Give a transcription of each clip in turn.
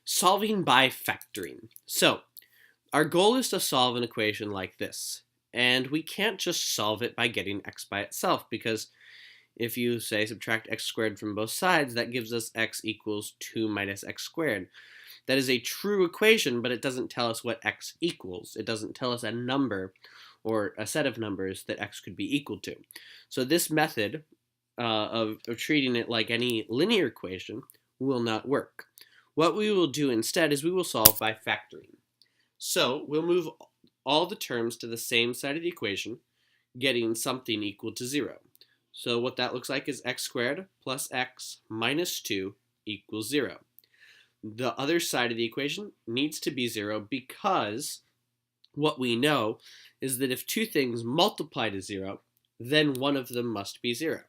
Solving by factoring. So, our goal is to solve an equation like this. And we can't just solve it by getting x by itself, because if you say subtract x squared from both sides, that gives us x equals 2 minus x squared. That is a true equation, but it doesn't tell us what x equals. It doesn't tell us a number or a set of numbers that x could be equal to. So this method of treating it like any linear equation will not work. What we will do instead is we will solve by factoring. So we'll move all the terms to the same side of the equation, getting something equal to 0. So what that looks like is x squared plus x minus 2 equals 0. The other side of the equation needs to be 0 because what we know is that if two things multiply to 0, then one of them must be 0.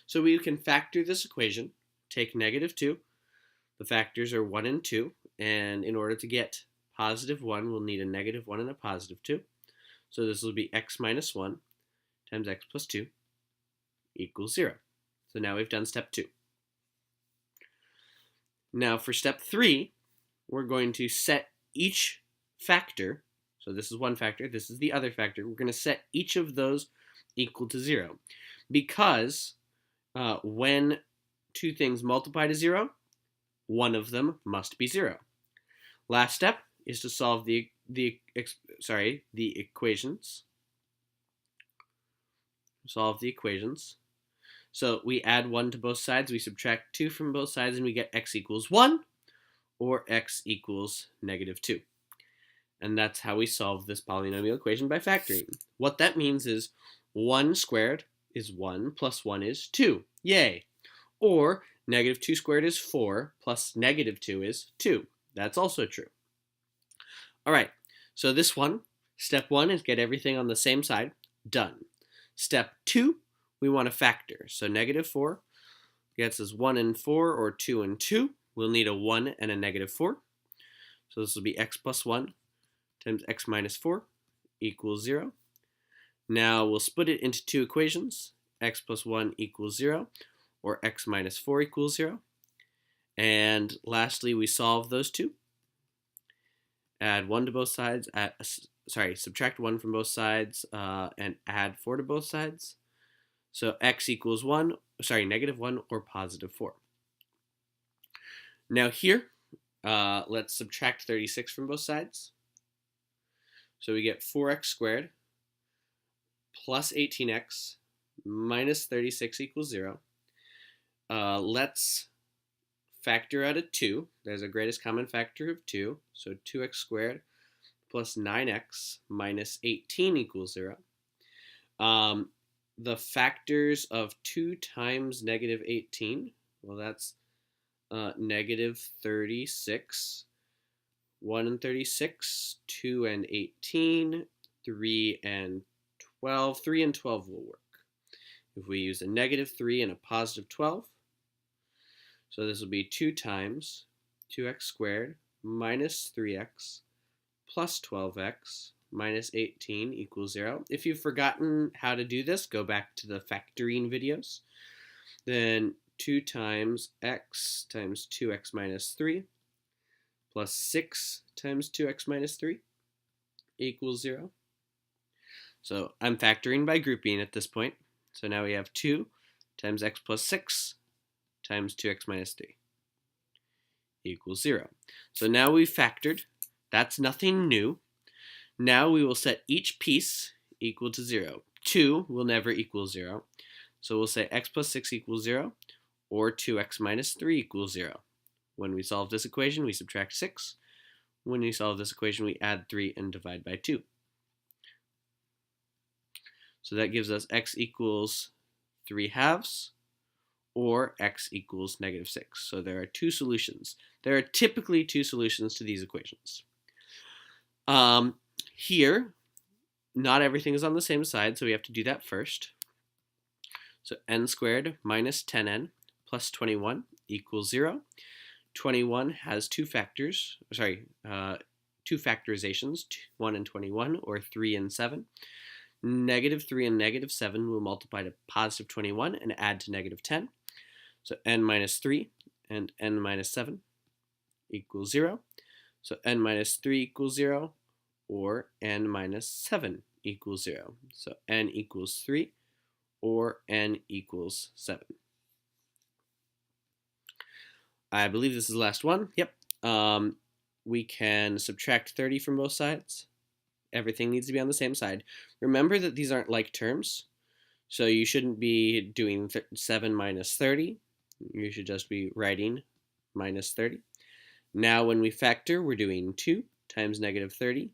So we can factor this equation, take negative 2. The factors are 1 and 2, and in order to get positive 1, we'll need a negative 1 and a positive 2. So this will be x minus 1 times x plus 2 equals 0. So now we've done step 2. Now for step 3, we're going to set each factor, so this is one factor, this is the other factor, we're going to set each of those equal to 0. Because when two things multiply to 0, one of them must be 0. Last step is to solve the equations. Solve the equations. So we add 1 to both sides, we subtract 2 from both sides, and we get x equals 1 or x equals negative 2. And that's how we solve this polynomial equation by factoring. What that means is 1 squared is 1 plus 1 is 2. Yay! Or negative 2 squared is 4 plus negative 2 is 2. That's also true. All right, so this one, step 1 is get everything on the same side. Done. Step 2, we want to factor. So negative 4 gets us 1 and 4 or 2 and 2. We'll need a 1 and a negative 4. So this will be x plus 1 times x minus 4 equals 0. Now we'll split it into two equations. X plus 1 equals 0 or x minus 4 equals 0. And lastly, we solve those two. Add 1 to both sides, subtract 1 from both sides, and add 4 to both sides. So x equals negative 1 or positive 4. Now here, let's subtract 36 from both sides. So we get 4x squared plus 18x minus 36 equals 0. Let's factor out a 2. There's a greatest common factor of 2. So 2x squared plus 9x minus 18 equals 0. The factors of 2 times negative 18, well, that's negative 36. 1 and 36, 2 and 18, 3 and 12. 3 and 12 will work. If we use a negative 3 and a positive 12, so this will be 2 times 2x squared minus 3x plus 12x minus 18 equals 0. If you've forgotten how to do this, go back to the factoring videos. Then 2 times x times 2x minus 3 plus 6 times 2x minus 3 equals 0. So I'm factoring by grouping at this point. So now we have 2 times x plus 6 times 2x minus 3 equals 0. So now we've factored. That's nothing new. Now we will set each piece equal to 0. 2 will never equal 0. So we'll say x plus 6 equals 0 or 2x minus 3 equals 0. When we solve this equation, we subtract 6. When we solve this equation, we add 3 and divide by 2. So that gives us x equals 3 halves or x equals negative 6. So there are two solutions. There are typically two solutions to these equations. Here, not everything is on the same side, so we have to do that first. So n squared minus 10n plus 21 equals 0. 21 has two factorizations, 1 and 21, or 3 and 7. Negative 3 and negative 7 will multiply to positive 21 and add to negative 10. So n minus 3 and n minus 7 equals 0. So n minus 3 equals 0, or n minus 7 equals 0. So n equals 3, or n equals 7. I believe this is the last one. Yep. We can subtract 30 from both sides. Everything needs to be on the same side. Remember that these aren't like terms, so you shouldn't be doing 7 minus 30. You should just be writing minus 30. Now when we factor, we're doing 2 times negative 30,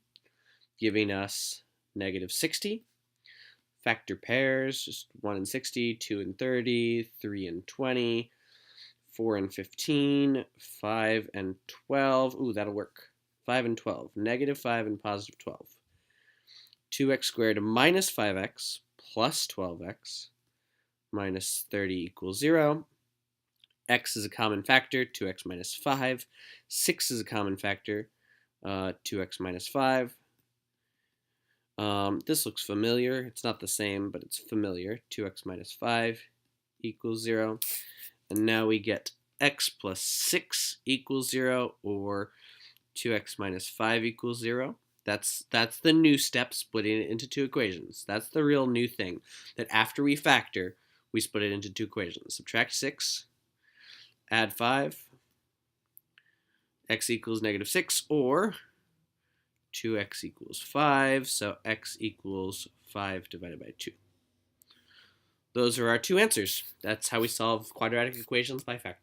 giving us negative 60. Factor pairs, just 1 and 60, 2 and 30, 3 and 20, 4 and 15, 5 and 12. Ooh, that'll work. 5 and 12. Negative 5 and positive 12. 2x squared minus 5x plus 12x minus 30 equals 0. X is a common factor, 2x minus 5. 6 is a common factor, 2x minus 5. This looks familiar. It's not the same, but it's familiar. 2x minus 5 equals 0. And now we get x plus 6 equals 0, or 2x minus 5 equals 0. That's the new step, splitting it into two equations. That's the real new thing, that after we factor, we split it into two equations. Subtract 6, add 5, x equals negative 6, or 2x equals 5, so x equals 5 divided by 2. Those are our two answers. That's how we solve quadratic equations by factoring.